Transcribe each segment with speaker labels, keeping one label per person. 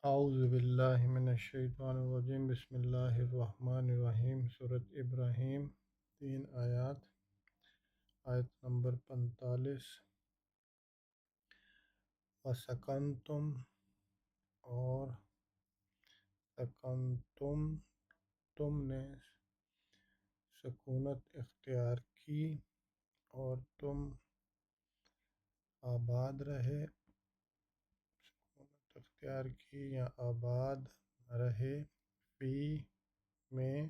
Speaker 1: اعوذ باللہ من الشیطان الرجیم، بسم اللہ الرحمن الرحیم۔ سورۃ ابراہیم، 3 آیات۔ آیت نمبر 45۔ وَسَكَنْتُمْ، اور سکنتم، تم نے سکونت اختیار کی اور تم آباد رہے، سکونت اختیار کی یا آباد رہے، فی میں،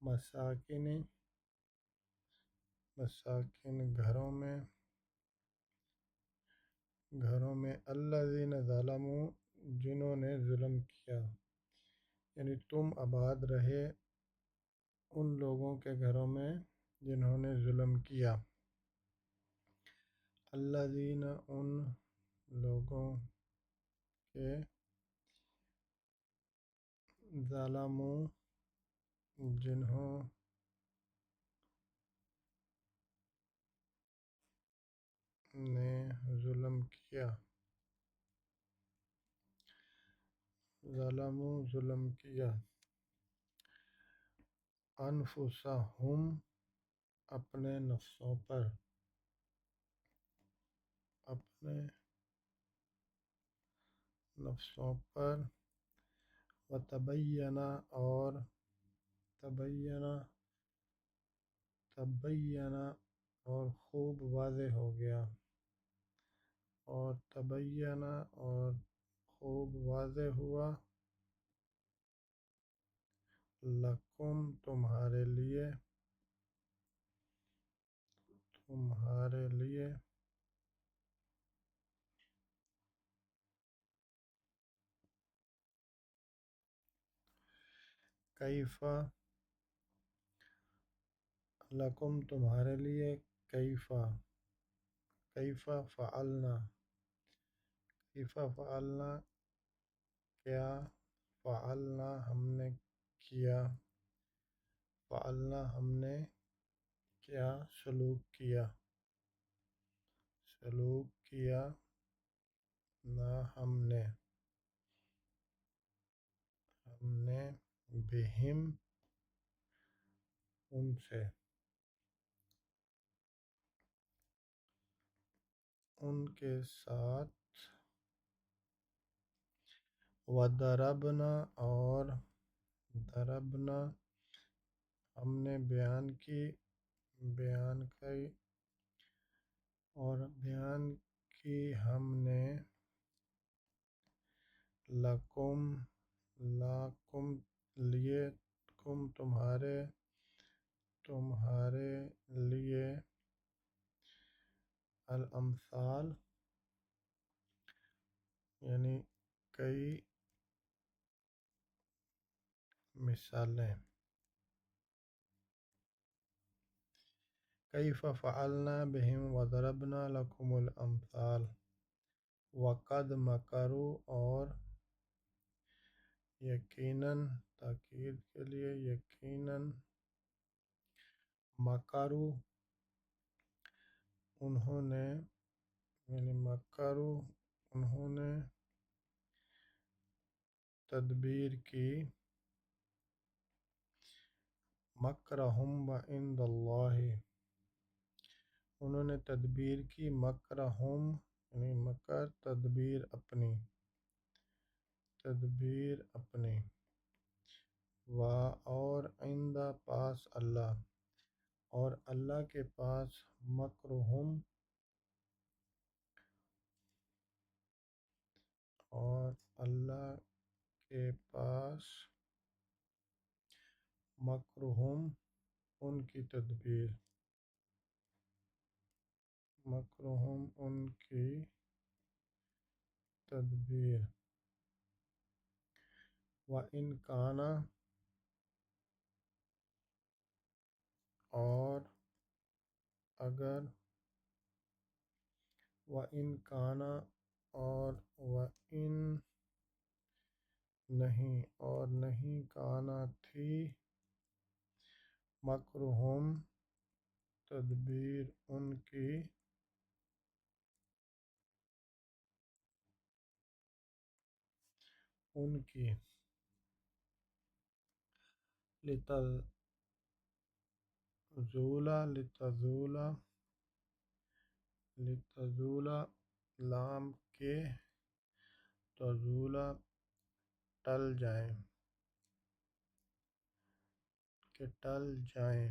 Speaker 1: مساکن گھروں میں، الذین ظلموا، جنہوں نے ظلم کیا، یعنی تم آباد رہے ان لوگوں کے گھروں میں جنہوں نے ظلم کیا، الذین، ان لوگوں کے، ظلموا، جنہوں نے ظلم کیا، انفسہم، اپنے نفسوں پر، وتبین، اور تبین اور خوب واضح ہو گیا، اور تبین اور خوب واضح ہوا، لکم، تمہارے لیے، کیف، لکم، تمہارے لیے، کیف فعلنا، کیا فعلنا، ہم نے کیا، سلوک کیا، نہ ہم نے، بہم، ان سے، ان کے ساتھ، وضربنا، اور ضربنا، ہم نے بیان کی، ہم نے، لکم، لیے، تمہارے لیے، الامثال، یعنی کئی مثالیں، کیف فعلنا بہم وضربنا لکم الامثال، وقد مکروا، اور یقیناً، تاکید کے لیے، یقیناً، مکروا، انہوں نے تدبیر کی، مکرہم عند اللہ، انہوں نے تدبیر کی، مکرہم، یعنی مکر، تدبیر اپنی، اور عند، پاس اللہ، اور اللہ کے پاس، مکرہم، اور اللہ کے پاس، مکرہم، ان کی تدبیر، وَإِنْ كَانَ، اور اگر، وَإِنْ كَانَ، اور وَإِنْ، نہیں، اور نہیں، کانا، تھی، مکرہم، تدبیر ان کی، ان کی لتزول لام کے تزول ٹل جائیں کہ ٹل جائیں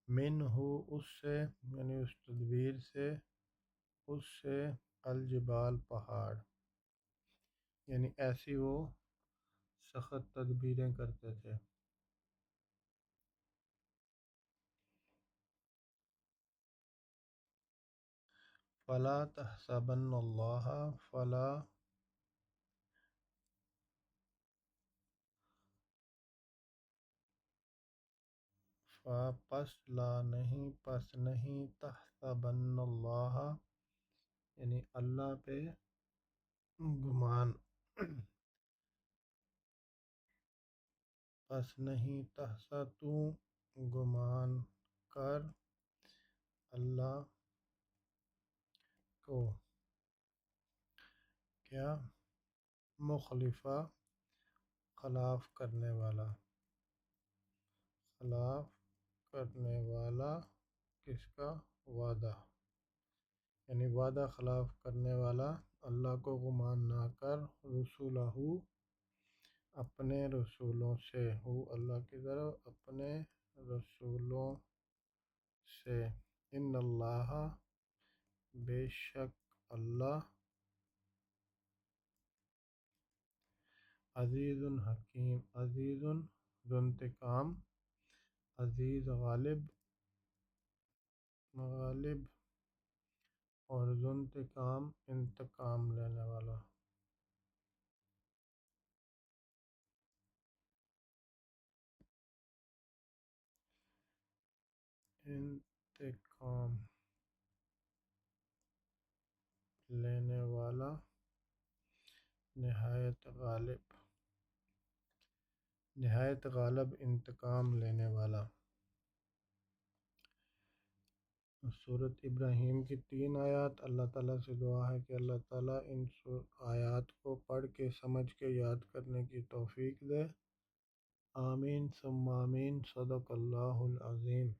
Speaker 1: من ہو اس سے یعنی اس تدبیر سے اس سے الجبال پہاڑ، یعنی ایسی وہ سخت تدبیریں کرتے تھے۔ فلا تحسبن اللہ پس نہیں تحسبن اللہ یعنی اللہ پہ گمان پس نہیں تحسا تو گمان کر اللہ کو کیا مخلفہ خلاف کرنے والا کس کا وعدہ، یعنی وعدہ خلاف کرنے والا اللہ کو گمان نہ کر، رسولہ اپنے رسولوں سے، ہو اللہ کی طرف اپنے رسولوں سے، ان اللہ بے شک اللہ عزیز حکیم، عزیز ذو انتقام، عزیز غالب اور ذو انتقام انتقام لینے والا۔ انتقام لینے والا، نہایت غالب انتقام لینے والا۔ سورۃ ابراہیم کی 3 آیات۔ اللہ تعالیٰ سے دعا ہے کہ اللہ تعالیٰ ان آیات کو پڑھ کے سمجھ کے یاد کرنے کی توفیق دے۔ آمین ثم آمین، صدق اللہ العظیم۔